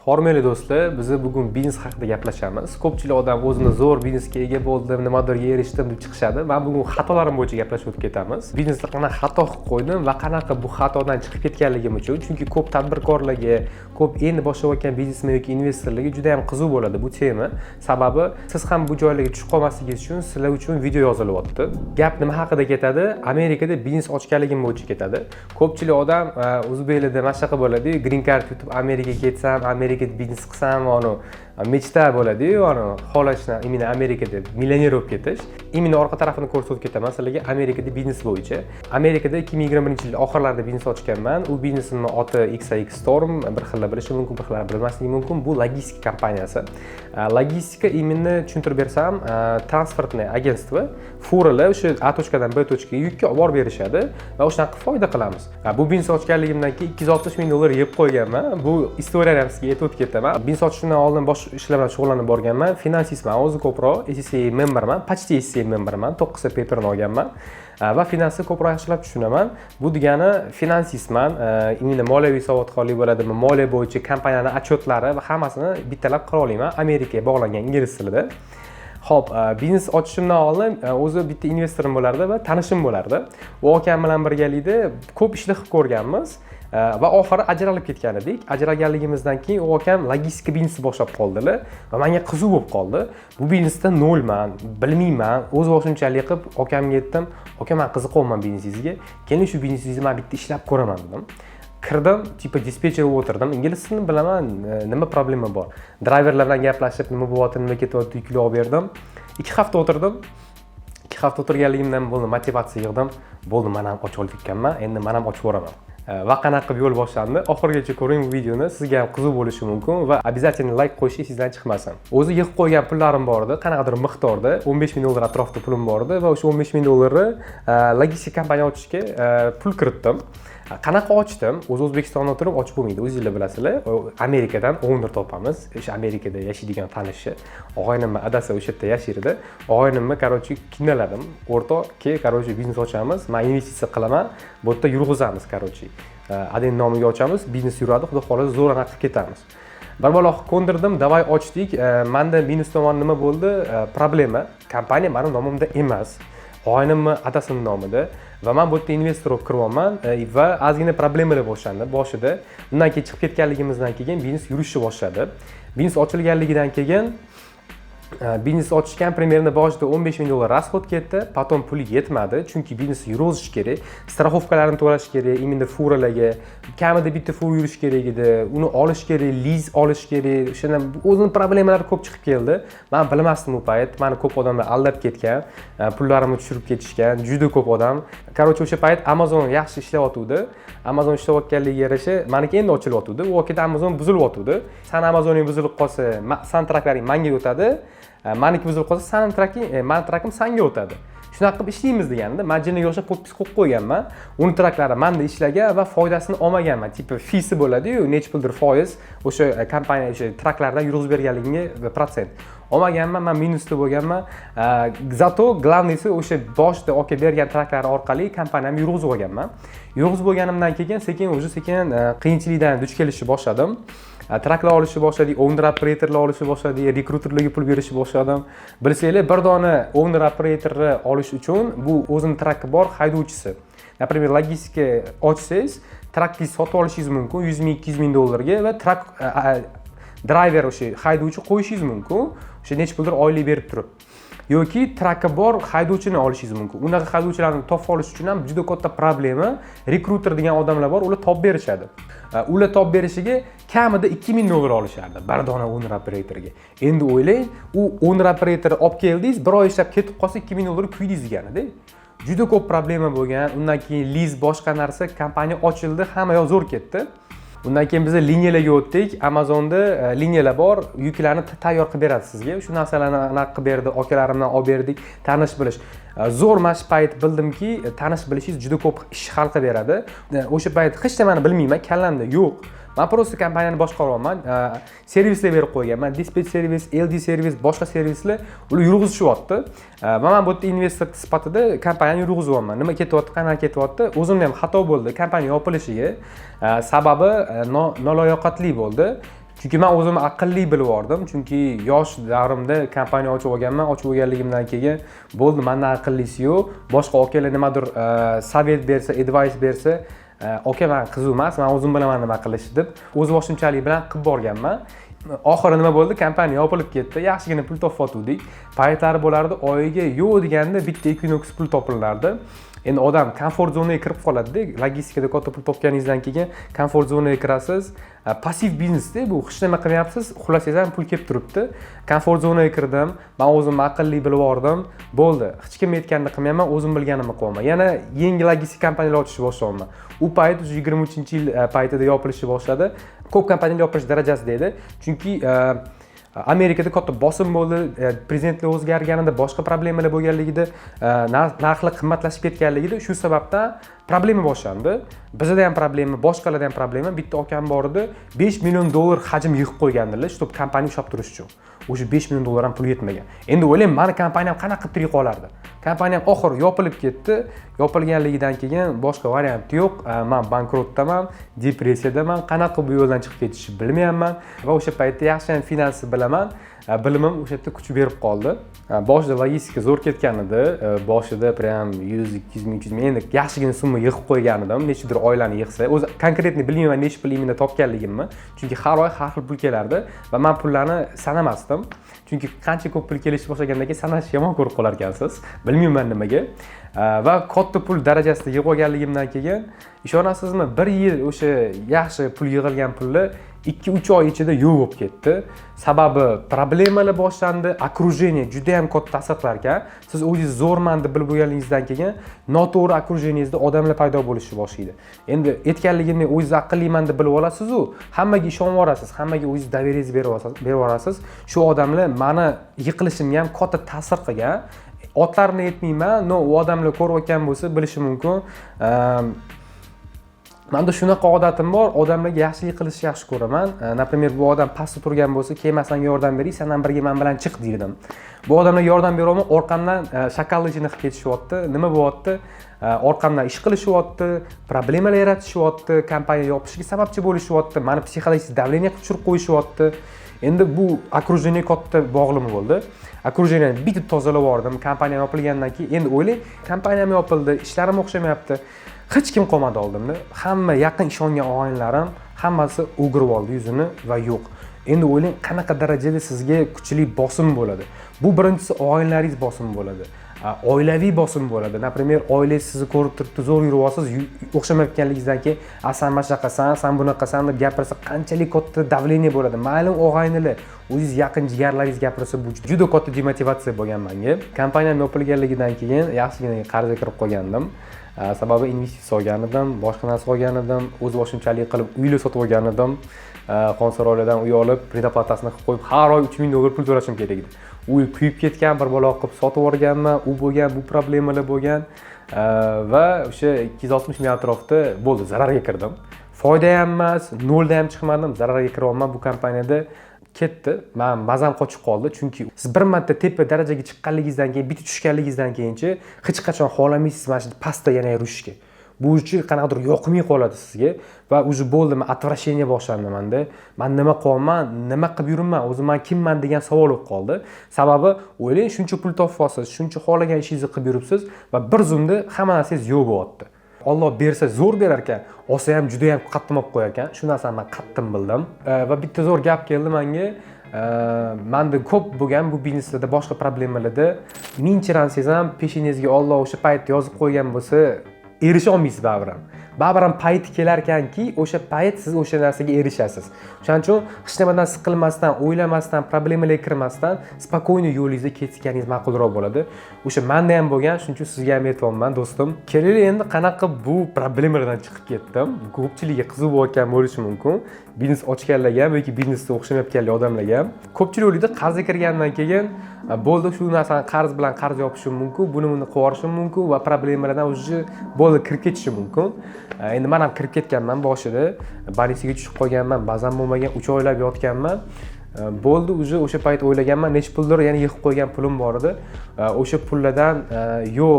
Hormeli do'stlar, biz bugun biznes haqida gaplashamiz. Ko'pchilik odam o'zini zo'r biznesga ega bo'ldim, nimadirga erishdim deb chiqishadi. Men bugun xatolarim bo'yicha gaplashib o'tib ketamiz. Biznesda qanaqa xato qilib qo'ydim va qanaqa bu xatodan chiqib ketganligim uchun, chunki ko'p tadbirkorlarga, ko'p endi boshlayotgan biznesmen yoki investorlarga juda ham qiziq bo'ladi bu tema. Sababi siz ham bu joylarga tushib qolmasligingiz uchun sizlar uchun video yozilyapti. Gap nima haqida ketadi? Amerikada biznes ochganligim bo'yicha ketadi. Ko'pchilik odam o'zbeklarda mana shunaqa bo'ladi, green card yutib Amerikaga ketsam, Amerikada biznes qilsam, mechta bo'ladi-yu, xohlashni, imini Amerikada millioner bo'lib ketish. Imini orqa tarafini ko'rsatib ketaman sizlarga Amerikada biznes bo'yicha. Amerikada 2021-yil oxirlarida biznes ochganman. U biznesimning oti XX Storm, bir xillar bilishi mumkin, bir xillar bilmasligi mumkin. Bu logistika kompaniyasi. Logistika imini tushuntirib bersam, transportni agentство furalar o'sha A tochkadan B tochkaga yukka olib borib berishadi va o'shanaqa foyda qilamiz. Bu biznes ochganligimdan keyin $260 ming yeb qo'yganman. Bu istoriyani ham sizga aytib o'tib ketaman. Biznes ochishdan oldin boshqa ishlar bilan shug'ullanib borganman. Finansistman, o'zi ko'proq SCCA memberman, почти SCCA memberman, 9 ta paperni olganman va finansni ko'proq yaxshilab tushunaman. Bu degani finansistman, imini moliyaviy savodxonlik bo'ladimi, moliya bo'yicha kompaniyaning otchotlari va hammasini bittalab qila olaman Amerikaga bog'langan ingliz tilida. Xo'p, biznes ochishimdan oldin o'zi bitta investorim bo'lardi va tanishim bo'lardi. U akam bilan birgalikda ko'p ishlar qilib ko'rganmiz. Va oxiri ajralib ketgan edik. Ajralganligimizdan keyin u akam logistika biznesi boshlab qoldilar va menga qiziq bo'lib qoldi. Bu biznesda nolman, bilmayman. O'z boshimchalik qilib akamga aytdim, "Aka, men qiziqyapman biznesingizga. Keling shu biznesingizda men bitta ishlab ko'raman" dedim. Kirdim, tipa dispetcher bo'lib o'tirdim. Ingliz tilini bilaman, nima problema bor. Driverlar bilan gaplashib, nima bo'lyapti, nima ketyapti, yuklab olib berdim. 2 hafta o'tirdim. 2 hafta o'tirganligimdan bo'ldi, motivatsiya yig'dim. Bo'ldi, men ham ochib olganman, endi men ham ochib o'raman. Va qanaqa qilib yo'l boshlandi. Oxirigacha ko'ring bu videoni, sizga ham qiziq bo'lishi mumkin va обязательно like qo'yish sizdan chiqmasin. O'zi yig'ib qo'ygan pullarim bor edi, qanaqadir miqdorda, $15 ming atrofida pulim bor edi va o'sha $15 ming logistika kompaniya ochishga pul kiritdim. Qanaqa ochdim? O'z O'zbekistonda o'tirib ochib bo'lmaydi, o'zingizlar bilasizlar. Amerikadan owner topamiz. O'sha Amerikada yashaydigan tanishi. Og'aynimni adasi o'sha yerda yashaydi. Og'aynimni, короче, qiynaladim. O'rtoq, короче, biznes ochamiz. Men investitsiya qilaman. Bu yerda yurg'izamiz, короче. Adin nomiga ochamiz, biznes yuradi, xudo xolasa zo'rana qilib ketamiz. Bir baloq ko'ndirdim, davay ochdik. Menda minus tomon nima bo'ldi? Problema. Kompaniya mening nomimda emas. Og'aynimni adasining nomida. Va men bu yerda investor bo'lib kiryapman va ozgina problemalar boshlandi boshida. Undan keyin chiqib ketganligimizdan keyin biznes yurishni boshladi. Biznes ochilganligidan keyin biznes ochishgan примерно boshida $15 ming расход ketdi, потом puli yetmadi, chunki biznes yurg'izish kerak, страховкаlarni to'lash kerak, imindi furalarga, kamida bitta fura yurish kerak edi, uni olish kerak, liz olish kerak, o'shanda o'zining problemalari ko'p chiqib keldi. Men bilmasdim u payt, meni ko'p odamlar aldab ketgan, pullarimni tushirib ketishgan, juda ko'p odam. Короче, o'sha payt Amazon yaxshi ishlayotgandi. Amazon ishlayotganligiga yarasha meniki endi ochilyotgandi. U vakitda Amazon buzilyotgandi. San Amazoning buzilib qolsa, santraklaring menga o'tadi. Meniki buzilib qolsa, santrakim senga o'tadi. Shunaqa qilib ishlaymiz deganda, men jinniga o'xshab podpis qo'yib qo'yganman. Uni traklari menda ishlagan va foydasini olmaganman. Tipa fisi bo'ladi-yu, necha puldir foiz o'sha kompaniya o'sha traklardan yurg'izib berganligimga protsent. Olmaganman, men minusda bo'lganman. Zato главныйsi o'sha boshda olib bergan traklari orqali kompaniyamni yurg'izib olganman. Yurg'izib bo'lganimdan keyin sekin qiyinchilikdan duch kelishni boshladim. Traklar olishni boshladik, owner operatorlar olishni boshladik, rekruterlarga pul berishni boshladim. Bilsanglar, bir dona owner operatorni olish uchun bu o'zining traki bor haydovchisi. Например, logistika ochsangiz, trakni sotib olishingiz mumkin $100 ming, $200 ming va trak driver o'sha haydovchi qo'yishingiz mumkin. O'sha necha puldir oylik berib turib. Yoki traki bor haydovchini olishingiz mumkin. Unaqa haydovchilarni topib olish uchun ham juda katta problema. Rekruter degan odamlar bor, ular topib berishadi. Ular topib berishiga kamida $2 ming olishardi bir dona owner operatorga. Endi o'ylang, u owner operator olib keldingiz, bir oy ishlab ketib qolsa $2 ming kuydingiz degani-da. Juda ko'p problema bo'lgan. Undan keyin liz boshqa narsa, kompaniya ochildi, hamma yoq zo'r ketdi. Undan keyin biz liniyalarga o'tdik. Amazonda liniyalar bor, yuklarni tayyor qilib beradi sizga. Shu narsalarni aniq qilib berdi, akalarimdan olib berdik, tanish bilish. Zo'r mash payt bildimki, tanish bilishingiz juda ko'p ish hal qilib beradi. O'sha payt hech nimani bilmayman, kallamda yo'q. Men prosta kompaniyani boshqaryapman. Servislar berib qo'yganman. Dispatch servis, LD servis, boshqa servislar ular yurg'izishyapti. Va men bu yerda investor sifatida kompaniyani yurg'izyapman. Nima ketyapti, qanaqa ketyapti? O'zimda ham xato bo'ldi kompaniya yopilishiga. Sababi noloyoqatli bo'ldi. Chunki men o'zimni aqlli bilib oldim. Chunki yosh davrimda kompaniya ochib olganman. Ochib olganligimdan keyin bo'ldi, mendan aqllisi yo'q. Boshqa okalar nimadir savet bersa, advice bersa, oka men qiziq emas, men o'zim bilaman nima qilishni deb o'z boshimchalik bilan qilib borganman. Oxiri nima bo'ldi? Kompaniya yopilib ketdi. Yaxshigina pul topib paytlari bo'lardi, oyiga yo'q deganda bitta Equinox pul topilardi. Endi odam komfort zonaga kirib qoladi-da. Logistikada katta pul topganingizdan keyin komfort zonaga kirasiz. Passiv biznesda bu hech nima qilmayapsiz, uxlasangiz ham pul kelib turibdi. Komfort zonaga kirdim, men o'zimni aqlli bilib oldim. Bo'ldi. Hech kim aytganini qilmayman, o'zim bilganimni qilaman. Yana yangi logistik kompaniyalar ochishni boshladim. U payt 23-yil paytida yopilishi boshladi. Ko'p kompaniyalar yopilish darajasida edi. Chunki Amerikada katta bosim bo'ldi, prezidentlar o'zgarganida, boshqa problemalar bo'lganligida, narxlar qimmatlashib ketganligida, shu sababdan problema boshlandi. Bizda ham problema, boshqalarda ham problema. Bitta okam bor edi, $5 million hajm yig'ib qo'ygandilar, shu kompaniya ushlab turish uchun. O'sha $5 million ham pul yetmagan. Endi o'ylayman, meni kompaniyam qanaqa qilib tirik qolardi? Kompaniyam oxir yopilib ketdi. Yopilganligidan keyin boshqa variant yo'q. Men bankrotdaman, depressiyadaman, qanaqa bu yo'ldan chiqib ketishni bilmayapman va o'sha paytda yaxshi ham finansi bilaman. Bilimim o'sha yerda kuch berib qoldi. Boshida logistika zo'r ketgan edi. Boshida prям 100, 200 ming, 300 ming endi yaxshigina summa yig'ib qo'ygan edim. Nechidir oylani yig'sa, o'zi konkretni bilmayman necha pul imini topganligimni. Chunki har oy har xil pul kelardi va men pullarni sanamasdim. Chunki qancha ko'p pul kelishni boshlagandan keyin sanashni yomon ko'rib qolar ekansiz. Bilmayman nimaga. Va katta pul darajasida yig'ib olganligimdan keyin ishonasizmi, 1 yil o'sha yaxshi pul yig'ilgan pulni 2-3 oy ichida yo'q bo'lib ketdi. Sababi problemalar boshlandi, окружение juda ham katta ta'sir qilar ekan. Siz o'zingiz zo'rman deb bilib bo'lganingizdan keyin noto'g'ri окружениеңizda odamlar paydo bo'lishni boshlaydi. Endi aytganligimni o'zingiz aqlliman deb bilib olasiz-ku, hammaga ishonib olasiz, hammaga o'zingiz doверияние berib olasiz. Shu odamlar meni yiqilishimga ham katta ta'sir qilgan. Otlarni aytmayman, no u odamlar ko'rayotgan bo'lsa bilishi mumkin. Menda shunaqa odatim bor, odamlarga yaxshilik qilishni yaxshi ko'raman. Например, bu odam pastda turgan bo'lsa, kelmasang yordam bering, sen ham birga men bilan chiq deydim. Bu odamlarga yordam berolmay, orqamdan shakalligini qilib ketishyapti. Nima bo'lyapti? Orqamdan ish qilishyapti, problemalar yaratishyapti, kompaniya yopishiga sababchi bo'lishyapti, meni psixologik давление qilib tushirib qo'yishyapti. Endi bu окружение katta bog'lim bo'ldi. Окружениeni bitib tozalab yubordim. Kompaniya yopilgandan keyin endi o'ylang, kompaniyam yopildi, ishlarim o'xshamayapti. Hech kim qolmadi oldimda. Hamma yaqin ishongan og'aynilarim hammasi o'girib oldi yuzini va yo'q. Endi o'ylang, qanaqa darajada sizga kuchli bosim bo'ladi. Bu birinchisi og'aynilaringiz bosim bo'ladi. Oilaviy bosim bo'ladi. Например, oilangiz sizni ko'rib turibdi, zo'r yuribsiz, o'xshamayotganligingizdan keyin, "San mashaqasan, san bunaqasan" deb gapirsa, qanchalik katta давление bo'ladi. Ma'lum og'aynilar, o'zingiz yaqin jigarlaringiz gapirsa, bu juda katta demotivatsiya bo'lgan menga. Kompaniyam yopilganligidan keyin yaxshigina qarzga kirib qolgandim. Sababi investitsiya olgan edim, boshqa narsa olgan edim, o'z boshimchalik qilib uylar sotib olgan edim. Qonsaroylardan uy olib, predoplatasini qilib qo'yib, har oy $3000 pul to'lashim kerak edi. Uy kuyib ketgan, bir bola qilib sotib yuborganman, u bo'lgan, bu problemalar bo'lgan va o'sha 260 ming atrofida bo'ldi, zararga kirdim. Foyda ham emas, nolda ham chiqmadim, zararga kiryapman bu kompaniyada. Ketdi. Men mazam qochib qoldi, chunki siz bir marta tepa darajaga chiqqanligingizdan keyin, bitib tushganligingizdan keyinchi hech qachon xohlamaysiz mana shu pastda yana yurishga. Bu uchun qanaqadir yoqmay qoladi sizga va o'zi bo'ldi, men отвращение boshlandi menda. Men nima qilaman, nima qilib yuribman, o'zim men kimman degan savol bo'lib qoldi. Sababi o'ylang, shuncha pul topasiz, shuncha xohlagan ishingizni qilib yuribsiz va bir zumda hamma narsangiz yo'q bo'lyapti. Alloh bersa zo'r berar ekan, olsa ham juda ham qattiq qo'yar ekan. Shu narsani men qattiq bildim. Va bitta zo'r gap keldi menga. Menda ko'p bo'lgan bu bizneslarda, boshqa problemalarda minchiransangiz ham peshinangizga Alloh o'sha paytda yozib qo'ygan bo'lsa, erisha olmaysiz baribir ham. Baribir ham payti kelar ekanki, o'sha payt siz o'sha narsaga erishasiz. Shuning uchun hech nimadan siqilmasdan, o'ylamasdan, problemalarga kirmasdan, spokойно yo'lingizga ketganingiz ma'qulroq bo'ladi. O'sha menda ham bo'lgan, shuning uchun sizga ham aytayapman, do'stim. Keling endi qanaqa bu problemalardan chiqib ketdim. Ko'pchilikga qiziq bo'layotgan bo'lishi mumkin. Biznes ochganlarga ham yoki biznesda o'xshamayotganlar odamlarga ham. Ko'pchilik o'ylaydi, qarzga kirgandan keyin bo'ldi, shu narsani qarz bilan qarz yopishim mumkin, buni qilib yuborishim mumkin va problemalardan o'zi bo'ldi kirib ketishim mumkin. Endi men ham kirib ketganman boshida, bolnitsiyaga tushib qolganman, bazam bo'lmagan, 3 oylab yotganman. Bo'ldi, o'sha payt o'ylaganman, nech puldir yana yig'ib qo'ygan pulim bor edi. O'sha pullardan yo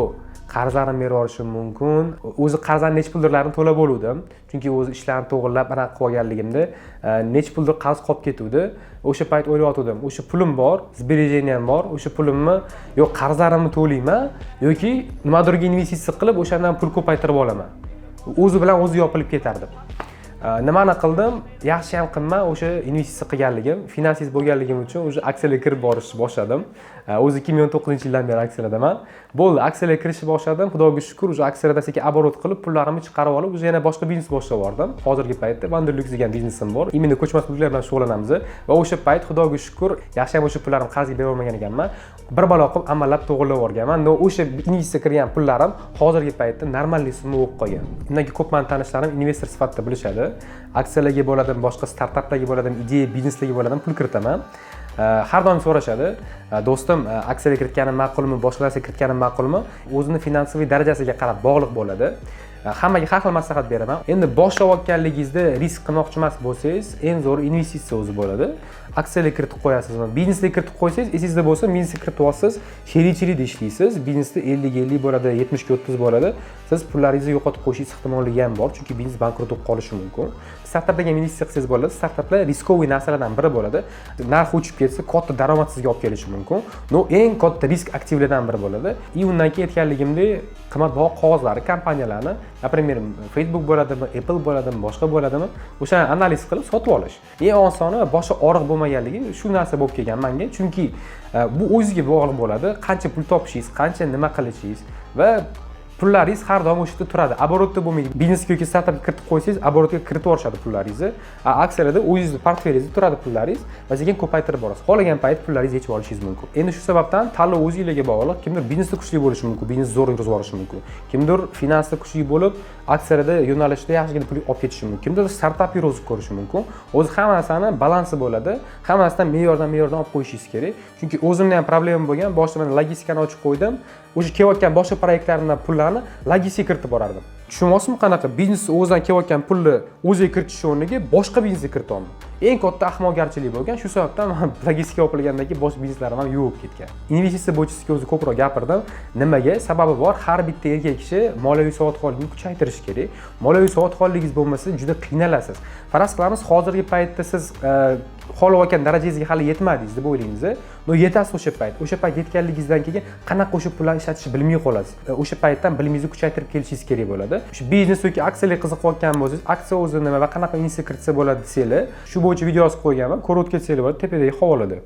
qarzlarim berib yuborishim mumkin. O'zi qarzlarni necha puldurlarini to'lab bo'luvdim. Chunki o'zi ishlarni to'g'rilab anaqa qilib olganligimda necha puldir qarz qolib ketuvdi. O'sha payt o'ylayotgandim, o'sha pulim bor, sberejeniam bor, o'sha pulimni yo qarzlarimni to'layman yoki nimadirga investitsiya qilib o'shandan pul ko'paytirib olaman. O'zi bilan o'zi yopilib ketardim. Nimani qildim? Yaxshi ham qilmay o'sha investitsiya qilganligim, finansiz bo'lganligim uchun o'sha aksiyalarga kirib borishni boshladim. O'zi 2019-yildan beri aksiyadaman. Bo'ldi, aksiyalarga kirishni boshladim. Xudoga shukr, o'sha aksiyalardan sekin оборот qilib, pullarimni chiqarib olib, o'sha yana boshqa biznes boshlab yubordim. Hozirgi paytda Vanderlux degan biznesim bor. Imенно ko'chmas mulklar bilan shug'ullanamiz va o'sha payt xudoga shukr, yaxshi ham o'sha pullarimni qarzga berib olmagan ekanman. Bir balo qilib amallab to'g'rilab yuborganman. O'sha investitsiya kirgan pullarim hozirgi paytda normalniy summa bo'lib qolgan. Undan ko'p meni tanishlarim investor sifatida bilishadi. Aksiyalarga bo'ladim, boshqa startaplarga bo'ladim, ideya bizneslarga bo'ladim, pul kiritaman. Har doim so'rashadi, do'stim, aksiyaga kiritganim ma'qulmi, boshqa narsaga kiritganim ma'qulmi? O'zini finansiy darajasiga qarab bog'liq bo'ladi. Hammaga har xil maslahat beraman. Endi boshlayotganligingizda risk qilmoqchi emas bo'lsangiz, eng zo'r investitsiya o'zi bo'ladi. Aksiyaga kiritib qo'yasizmi? Biznesga kiritib qo'ysangiz, esingizda bo'lsa, biznesga kiritib olsangiz, chiri-chirida ishlaysiz. Biznesda 50-50 bo'ladi, 70-30 bo'ladi. Siz pullaringizni yo'qotib qo'yishingiz ehtimoligi ham bor, chunki biznes bankrot bo'lib qolishi mumkin. Startapga investitsiya qilsangiz bo'ladi. Startaplar riskoviy narsalardan biri bo'ladi. Narxi uchib ketsa, katta daromad sizga olib kelishi mumkin. Eng katta risk aktivlardan biri bo'ladi. Undan keyin aytganligimdek, qimmatbaho qog'ozlari, kompaniyalarni, например, Facebook bo'ladimi, Apple bo'ladimi, boshqa bo'ladimi, o'shani analiz qilib sotib olish. Eng osoni boshi og'riq bo'lmaganligi shu narsa bo'lib kelgan menga, chunki bu o'zingizga bog'liq bo'ladi. Qancha pul topishingiz, qancha nima qilishingiz va pullaringiz har doim o'sha yerda turadi. Оборотda bo'lmaydi. Biznesga yoki startapga kiritib qo'ysangiz, оборотga kiritib yuborishadi pullaringizni. Aksiyalarda o'zingizning portfelingizda turadi pullaringiz va sekin ko'paytirib borasiz. Xohlagan payt pullaringizni yechib olishingiz mumkin. Endi shu sababdan tanlov o'zingizga bog'liq. Kimdir biznesda kuchli bo'lishi mumkin, biznes zo'r yurib borishi mumkin. Kimdir finansda kuchli bo'lib, aksiyalarda yo'nalishda yaxshigina pul olib ketishi mumkin. Kimdir startap yurib ko'rishi mumkin. O'zi hamma narsani balansi bo'ladi. Hammasidan me'yordan olib qo'yishingiz kerak. Chunki o'zimda ham problem bo'lgan, boshida men logistikani ochib qo'ydim. O'sha kelayotgan boshqa proyektlarimdan pullarni logistikaga kiritib borardim. Tushunyapsizmi, qanaqa biznes o'zidan kelayotgan pulni o'ziga kiritish o'rniga boshqa biznesga kirityapman. Eng katta ahmoqgarchilik bo'lgan, shu sababdan men logistikaga yopilgandan keyin boshqa bizneslarim ham yuvib ketgan. Investitsiya bo'yicha o'zi ko'proq gapirdim. Nimaga? Sababi bor. Har bitta erkak kishi moliyaviy savodxonlikni kuchaytirish kerak. Moliyaviy savodxonligingiz bo'lmasa, juda qiynalasiz. Faraz qilamiz, hozirgi paytda siz xohlayotgan darajangizga hali yetmadingiz deb o'ylaysiz. Yetasiz o'sha payt. O'sha payt yetganligingizdan keyin qanaqa o'sha pullarni ishlatishni bilmay qolasiz. O'sha paytdan bilimingizni kuchaytirib kelishingiz kerak bo'ladi. Shu biznes yoki aksiyalarga qiziqayotgan bo'lsangiz, aksiya o'zi nima va qanaqa investitsiya kiritsa bo'ladi desanglar, shu bo'yicha video yozib qo'yganman. Ko'rib o'tkazsanglar bo'ladi tepadagi havolada.